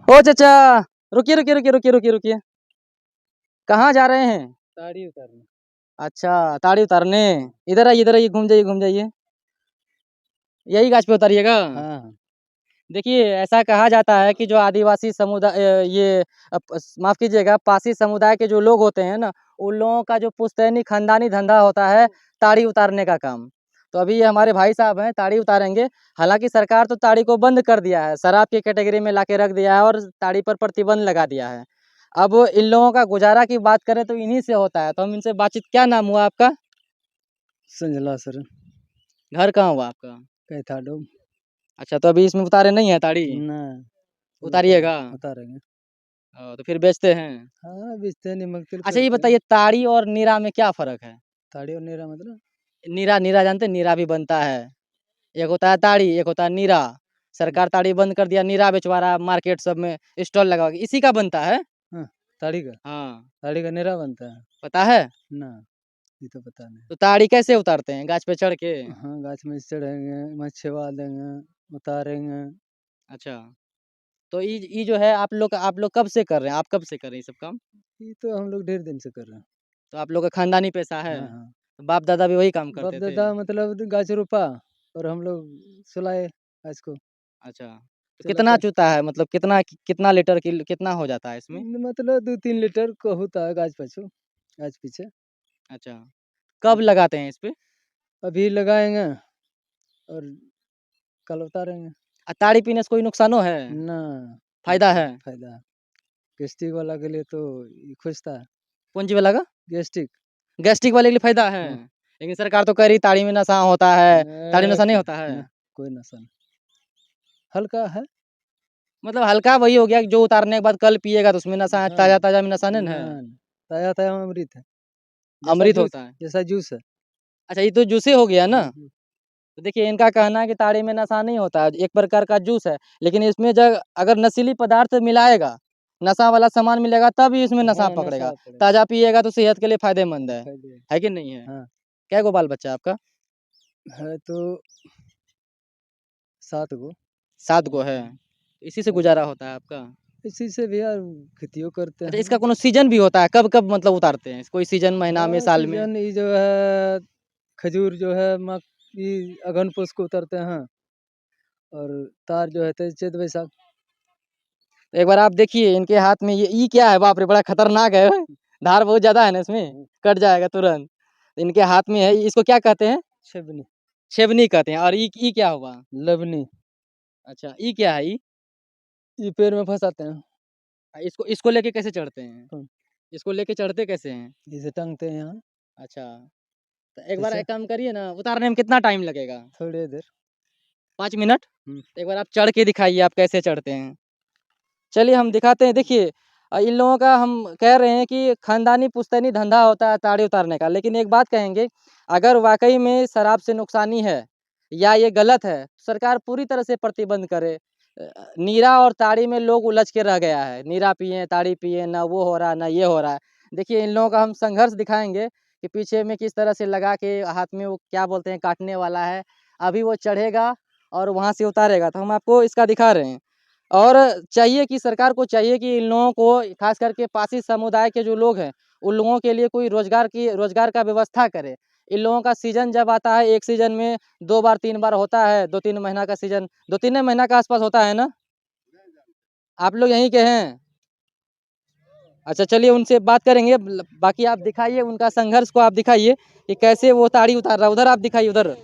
ओ चाचा, रुकिए रुकिए रुकिए रुकिए रुकिए रुकिए। कहाँ जा रहे हैं? ताड़ी उतारने। अच्छा, ताड़ी उतारने। इधर आइए, घूम जाइए घूम जाइए। यही गाछ पे उतारिएगा। हाँ। देखिए, ऐसा कहा जाता है कि जो आदिवासी समुदाय माफ कीजिएगा, पासी समुदाय के जो लोग होते हैं ना, उन लोगों का जो पुश्तैनी खानदानी धंधा होता है ताड़ी उतारने का काम। तो अभी ये हमारे भाई साहब हैं, ताड़ी उतारेंगे। हालांकि सरकार तो ताड़ी को बंद कर दिया है, शराब की कैटेगरी में लाके रख दिया है और ताड़ी पर प्रतिबंध लगा दिया है। अब इन लोगों का गुजारा की बात करें तो इन्हीं से होता है। तो हम इनसे बातचीत, क्या नाम हुआ आपका? संजला सर। घर कहाँ हुआ आपका? कैथा डोम। अच्छा, तो अभी इसमें उतारे नहीं है ताड़ी? ना। उतारिएगा? उतारेंगे। तो फिर बेचते हैं? हाँ, बेचते नमक तिल अच्छा, ये करते हैं। बताइए, ताड़ी और नीरा में क्या फ़र्क है? ताड़ी और नीरा मतलब? नीरा नीरा जानते हैं? नीरा भी बनता है। एक होता है ताड़ी, एक होता है नीरा। सरकार ताड़ी बंद कर दिया, नीरा बेचवा रहा है मार्केट सब में, स्टॉल लगा के। इसी का बनता है। हाँ, ताड़ी का। हाँ, ताड़ी का नीरा बनता है। पता है? ना, ये तो पता नहीं। तो ताड़ी कैसे उतारते हैं? गाछ पे चढ़ के? हाँ, गाछ में चढ़ेंगे, मछवा देंगे, उतारेंगे। अच्छा, तो ये जो है, आप लोग कब से कर रहे हैं? आप कब से कर रहे हैं ये सब काम? ये तो हम लोग ढेर दिन से कर रहे हैं। तो आप लोग का खानदानी पेशा है? हाँ, हाँ। तो बाप दादा भी वही काम बाप करते थे? दादा मतलब गाछ रोपा और हम लोग सुलाए गाछ को। अच्छा, तो कितना चलाते चूता है? मतलब कितना कितना लीटर की कितना हो जाता है इसमें? मतलब 2-3 लीटर का होता है गाछ पाछू, गाछ पीछे। अच्छा, कब लगाते हैं इस पे? अभी लगाएंगे और कल उतारेंगे। ताड़ी पीने से कोई नुकसानो है? ना, फायदा है? फायदा है। गैस्ट्रिक वाला के लिए तो ये खुजता है। कौन चीज वाला का? गैस्ट्रिक। गैस्ट्रिक वाले के लिए फायदा है? हाँ। लेकिन सरकार तो कह रही ताड़ी में नशा होता है। ताड़ी में नशा नहीं होता है? ना, कोई नशा नहीं। हल्का है। मतलब हल्का वही हो गया कि जो उतारने के बाद कल पिएगा तो उसमें नशा है, हाँ। ताजा ताजा में नशा नहीं है? ना, ताजा ताजा में अमृत है। जैसा अमृत जूस, होता है? जैसा जूस है। अच्छा, ये तो जूसे हो गया ना। हम्म। तो देखिए, इनका कहना है कि ताड़ी में नशा नहीं होता है, एक प्रकार का जूस है। लेकिन इसमें जब अगर नशीली पदार्थ मिलाएगा, नशा वाला सामान मिलेगा, तब ही इसमें नशा हाँ, पकड़ेगा। नशा पड़ेगा। ताजा पिएगा तो सेहत के लिए फायदेमंद फायदे। है कि नहीं है? हाँ। क्या गो बाल बच्चा आपका? है तो 7 गो। 7 गो है। इसी से गुजारा होता है आपका? इसी से भी यार खेतियों करते अच्छा, हैं। इसका कोनो सीजन भी होता है? कब-कब मतलब उतारते हैं? कोई सीजन महीना में, हाँ, साल में? सीजन ये जो है खजूर जो है ये अगहन पुस को उतरते हैं और तार जो है तो चैत बैसाख। तो एक बार आप देखिए इनके हाथ में, ये क्या है? बाप रे! बड़ा खतरनाक है। धार बहुत ज़्यादा है ना इसमें, कट जाएगा तुरंत। इनके हाथ में है, इसको क्या कहते हैं? छेबनी। छेबनी कहते हैं। और ये क्या हुआ? लवनी। अच्छा, ये क्या है ये? ये पैर में फंसाते हैं। इसको इसको लेके कैसे चढ़ते हैं? कौन? इसको लेके चढ़ते कैसे हैं? इसे टांगते हैं यहाँ। अच्छा, तो एक बार ऐसे एक काम करिए ना, उतारने में कितना टाइम लगेगा? थोड़ी देर। 5 मिनट? हम्म। एक बार आप चढ़ के दिखाइए, आप कैसे चढ़ते हैं। चलिए हम दिखाते हैं। देखिए, इन लोगों का हम कह रहे हैं कि खानदानी पुश्तैनी धंधा होता है ताड़ी उतारने का। लेकिन एक बात कहेंगे, अगर वाक़ई में शराब से नुकसानी है या ये गलत है, सरकार पूरी तरह से प्रतिबंध करे। नीरा और ताड़ी में लोग उलझ के रह गया है। नीरा पिएँ, ताड़ी पिएँ, ना वो हो रहा है, ना ये हो रहा है। देखिए, इन लोगों का हम संघर्ष दिखाएँगे कि पीछे में किस तरह से लगा के हाथ में वो क्या बोलते हैं, काटने वाला है। अभी वो चढ़ेगा और वहाँ से उतारेगा। तो हम आपको इसका दिखा रहे हैं। और चाहिए कि सरकार को चाहिए कि इन लोगों को, खास करके पासी समुदाय के जो लोग हैं, उन लोगों के लिए कोई रोज़गार का व्यवस्था करे। इन लोगों का सीज़न जब आता है, एक सीज़न में 2 बार 3 बार होता है, 2-3 महीना का सीज़न, 2-3 महीना के आस-पास होता है ना? आप लोग यहीं के हैं? अच्छा, चलिए उनसे बात करेंगे। बाकी आप दिखाइए उनका संघर्ष को, आप दिखाइए कि कैसे वो ताड़ी उतार रहा है। उधर आप दिखाइए, उधर।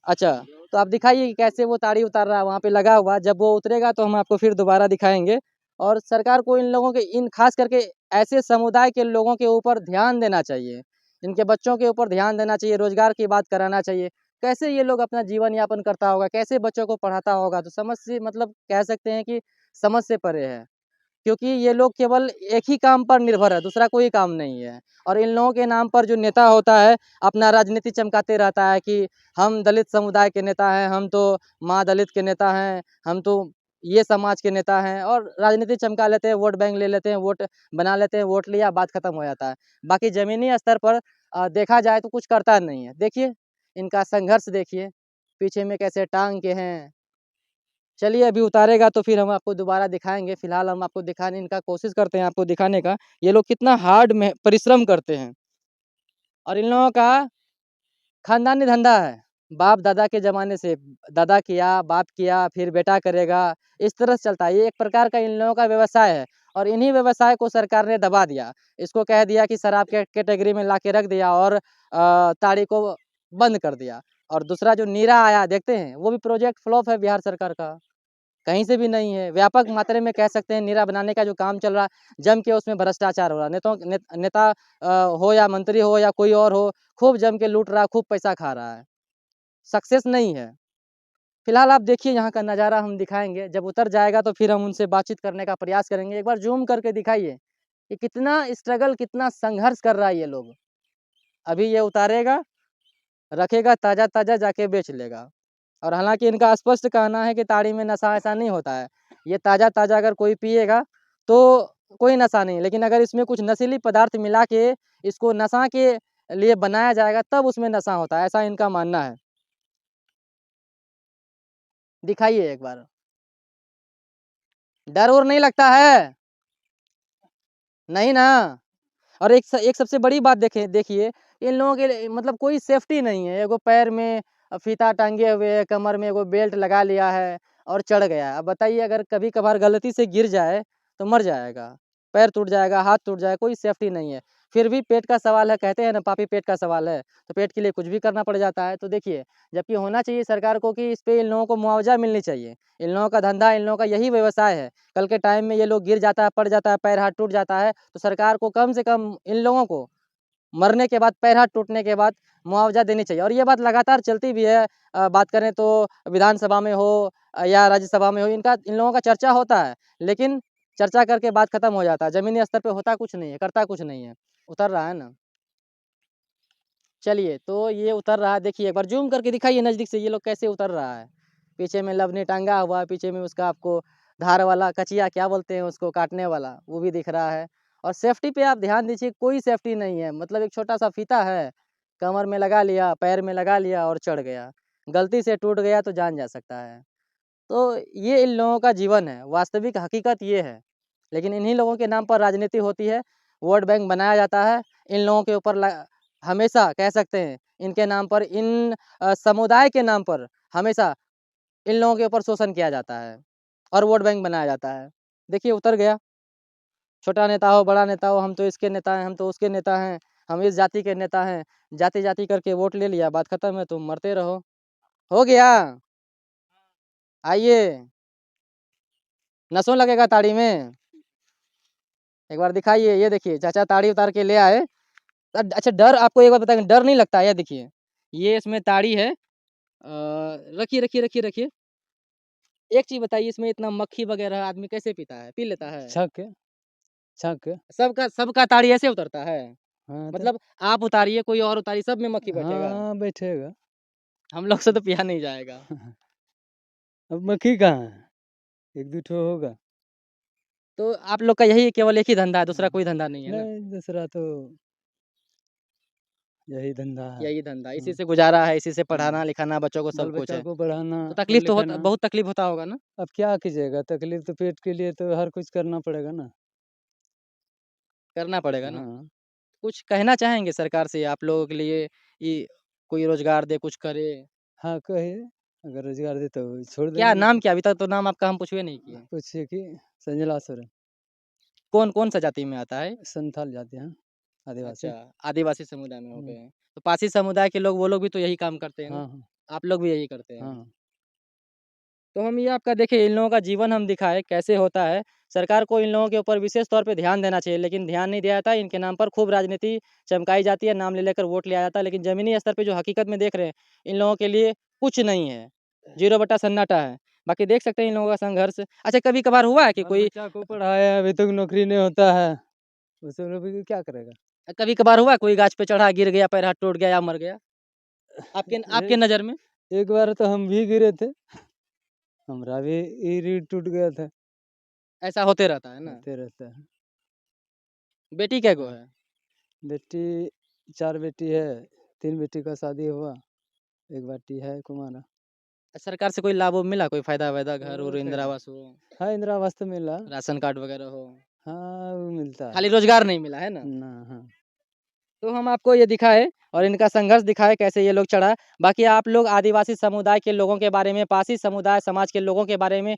अच्छा, तो आप दिखाइए कि कैसे वो ताड़ी उतार रहा है, वहाँ पे लगा हुआ। जब वो उतरेगा तो हम आपको फिर दोबारा दिखाएँगे। और सरकार को इन लोगों के, इन ख़ास करके ऐसे समुदाय के लोगों के ऊपर ध्यान देना चाहिए। इनके बच्चों के ऊपर ध्यान देना चाहिए, रोज़गार की बात कराना चाहिए। कैसे ये लोग अपना जीवन यापन करता होगा, कैसे बच्चों को पढ़ाता होगा? तो समझ से, मतलब कह सकते हैं कि समझ से परे है। क्योंकि ये लोग केवल एक ही काम पर निर्भर है, दूसरा कोई काम नहीं है। और इन लोगों के नाम पर जो नेता होता है, अपना राजनीति चमकाते रहता है कि हम दलित समुदाय के नेता हैं, हम तो माँ दलित के नेता हैं, हम तो ये समाज के नेता हैं, और राजनीति चमका लेते हैं, वोट बैंक ले लेते हैं, वोट बना लेते हैं, वोट लिया, बात खत्म हो जाता है। बाकी ज़मीनी स्तर पर देखा जाए तो कुछ करता नहीं है। देखिए, इनका संघर्ष देखिए, पीछे में कैसे टाँग के हैं। चलिए अभी उतारेगा तो फिर हम आपको दोबारा दिखाएँगे, फ़िलहाल हम आपको दिखाने इनका कोशिश करते हैं आपको दिखाने का। ये लोग कितना हार्ड में परिश्रम करते हैं और इन लोगों का खानदानी धंधा है। बाप-दादा के ज़माने से दादा किया, बाप किया, फिर बेटा करेगा, इस तरह से चलता है। ये एक प्रकार का इन लोगों का व्यवसाय है और इन्हीं व्यवसाय को सरकार ने दबा दिया। इसको कह दिया कि शराब के कैटेगरी में लाके रख दिया और ताड़ी को बंद कर दिया। और दूसरा जो नीरा आया देखते हैं, वो भी प्रोजेक्ट फ्लॉप है बिहार सरकार का। कहीं से भी नहीं है। व्यापक मात्रा में कह सकते हैं नीरा बनाने का जो काम चल रहा, जम के उसमें भ्रष्टाचार हो रहा है। नेता हो या मंत्री हो या कोई और हो, खूब जम के लूट रहा है, खूब पैसा खा रहा है। सक्सेस नहीं है। फिलहाल आप देखिए यहाँ का नज़ारा हम दिखाएँगे, जब उतर जाएगा तो फिर हम उनसे बातचीत करने का प्रयास करेंगे। एक बार ज़ूम करके दिखाइए कि कितना स्ट्रगल, कितना संघर्ष कर रहा है ये लोग। अभी ये उतारेगा, रखेगा ताज़ा-ताज़ा जाके बेच लेगा। और हालाँकि इनका स्पष्ट कहना है कि ताड़ी में नशा ऐसा नहीं होता है। ये ताज़ा-ताज़ा अगर कोई पिएगा तो कोई नशा नहीं, लेकिन अगर इसमें कुछ नशीली पदार्थ मिला के इसको नशा के लिए बनाया जाएगा तब उसमें नशा होता है, ऐसा इनका मानना है। दिखाइए एक बार। डर और नहीं लगता है? नहीं ना? और एक सबसे बड़ी बात देखिए, इन लोगों के लिए मतलब कोई सेफ्टी नहीं है। एगो पैर में फीता टाँगे हुए है, कमर में एगो बेल्ट लगा लिया है और चढ़ गया। अब बताइए अगर कभी-कभार गलती से गिर जाए, तो मर जाएगा। पैर टूट जाएगा, हाथ टूट जाएगा, कोई सेफ्टी नहीं है। फिर भी पेट का सवाल है, कहते हैं ना पापी पेट का सवाल है, तो पेट के लिए कुछ भी करना पड़ जाता है। तो देखिए, जबकि होना चाहिए सरकार को कि इस पे इन लोगों को मुआवज़ा मिलनी चाहिए। इन लोगों का धंधा, इन लोगों का यही व्यवसाय है। कल के टाइम में ये लोग गिर जाता है, पड़ जाता है, पैर हाथ टूट जाता है, तो सरकार को कम से कम इन लोगों को मरने के बाद, पैर हाथ टूटने के बाद मुआवज़ा देनी चाहिए और ये बात लगातार चलती भी है। बात करें तो विधानसभा में हो या राज्यसभा में हो, इन लोगों का चर्चा होता है, लेकिन चर्चा करके बात खत्म हो जाता है। ज़मीनी स्तर पे होता कुछ नहीं है, करता कुछ नहीं है। उतर रहा है ना? चलिए, तो ये उतर रहा है, देखिए एक बार ज़ूम करके दिखाइए नज़दीक से ये लोग कैसे उतर रहा है। पीछे में लवनी टाँगा हुआ है, पीछे में उसका आपको धार वाला कचिया क्या बोलते हैं उसको काटने वाला, वो भी दिख रहा है। और सेफ्टी पे आप ध्यान दीजिए, कोई सेफ्टी नहीं है। मतलब एक छोटा-सा फीता है, कमर में लगा लिया, पैर में लगा लिया और चढ़ गया। गलती से टूट गया तो जान जा सकता है। तो ये इन लोगों का जीवन है, वास्तविक हकीकत ये है। लेकिन इन्हीं लोगों के नाम पर राजनीति होती है, वोट बैंक बनाया जाता है, इन लोगों के ऊपर हमेशा कह सकते हैं, इनके नाम पर समुदाय के नाम पर हमेशा इन लोगों के ऊपर शोषण किया जाता है और वोट बैंक बनाया जाता है। देखिए उतर गया, छोटा नेता हो, बड़ा नेता हो, हम तो इसके नेता हैं, हम तो उसके नेता हैं, हम इस जाति के नेता हैं, जाति-जाति करके वोट ले लिया, बात खत्म है, तुम मरते रहो। हो गया? आइए, नसों लगेगा ताड़ी में? एक बार दिखाइए, ये देखिए चाचा ताड़ी उतार के ले आए। अच्छा डर आपको एक बात बताएँ डर नहीं लगता है? ये देखिए, ये इसमें ताड़ी है। रखिए। एक चीज़ बताइए इसमें इतना मक्खी वगैरह आदमी कैसे पीता है? पी लेता है? छक के छक के सबका सबका ताड़ी ऐसे उतरता है? हाँ, तो मतलब आप उतारिए, कोई और उतारिए, सब में मक्खी बैठेगा? हाँ, बैठेगा। हम लोग से तो पिया नहीं जाएगा। अब मक्खी कहाँ है? 1-2 ठो होगा। तो आप लोग का यही केवल एक ही धंधा है, दूसरा हाँ, कोई धंधा नहीं है ना? नहीं दूसरा तो यही धंधा है। यही धंधा, इसी हाँ, से गुज़ारा है, इसी से हाँ। पढ़ाना-लिखाना बच्चों को सब कुछ बाल-बच्चा है। को पढ़ाना तो और तकलीफ़ तो होता लिखाना। बहुत तकलीफ़ होता होगा ना? अब क्या कीजिएगा तकलीफ तो पेट के लिए तो हर कुछ करना पड़ेगा ना। करना पड़ेगा ना? हाँ, कुछ कहना चाहेंगे सरकार से आप लोगों के लिए ये कोई रोज़गार दे, कुछ करे? हाँ कहिए अगर रोज़गार दे तो छोड़ क्या देंगे नहीं नाम तो क्या? अभी तक तो नाम आपका हम पूछे नहीं किए। पूछिए कि संजला सोरेन कौन-कौन सा जाति में आता है? संथाल जाति हैं, अच्छा, आदिवासी। आदिवासी समुदाय में हो गए हुँ, हैं। तो पासी समुदाय के लोग वो लोग भी तो यही काम करते हैं ना? हाँ, हाँ, आप लोग भी यही करते हैं। हाँ। तो हम ये आपका देखिए इन लोगों का जीवन हम दिखाए कैसे होता है। सरकार को इन लोगों के ऊपर विशेष तौर पे ध्यान देना चाहिए, लेकिन ध्यान नहीं दिया जाता। इनके नाम पर खूब राजनीति चमकाई जाती है, नाम ले लेकर वोट लिया जाता है, लेकिन ज़मीनी स्तर पे जो हकीकत में देख रहे हैं, इन लोगों के लिए कुछ नहीं है। ज़ीरो बट्टा सन्नाटा है। बाकी देख सकते हैं इन लोगों का संघर्ष। अच्छा कभी-कभार हुआ है कि कोई बाल-बच्चा को पढ़ाया अभी तक नौकरी नहीं होता है, उसे लोग भी क्या करेगा? कभी-कभार हुआ है कोई गाछ पे चढ़ा, गिर गया, पैर हाथ टूट गया या मर गया? आपके आपके एक नज़र में? एक बार तो हम भी गिरे थे, हमारा भी ई रीढ़ टूट गया था, ऐसा होते रहता है ना? होते रहता है। बेटी कै गो हाँ, है? बेटी 4 बेटी है, 3 बेटी का शादी हुआ, 1 बेटी है कुँवारा। सरकार से कोई लाभ वाभ मिला, कोई फ़ायदा-वायदा घर वो और इंदिरा फ़ायदा आवास हो, हाँ, इंदिरा आवास तो मिला। राशन कार्ड वगैरह हो, हाँ, वो मिलता है। खाली रोज़गार नहीं मिला, है ना? ना हाँ। तो हम आपको ये दिखाए और इनका संघर्ष दिखाए कैसे ये लोग चढ़ा। बाकी आप लोग आदिवासी समुदाय के लोगों के बारे में, पासी समुदाय समाज के लोगों के बारे में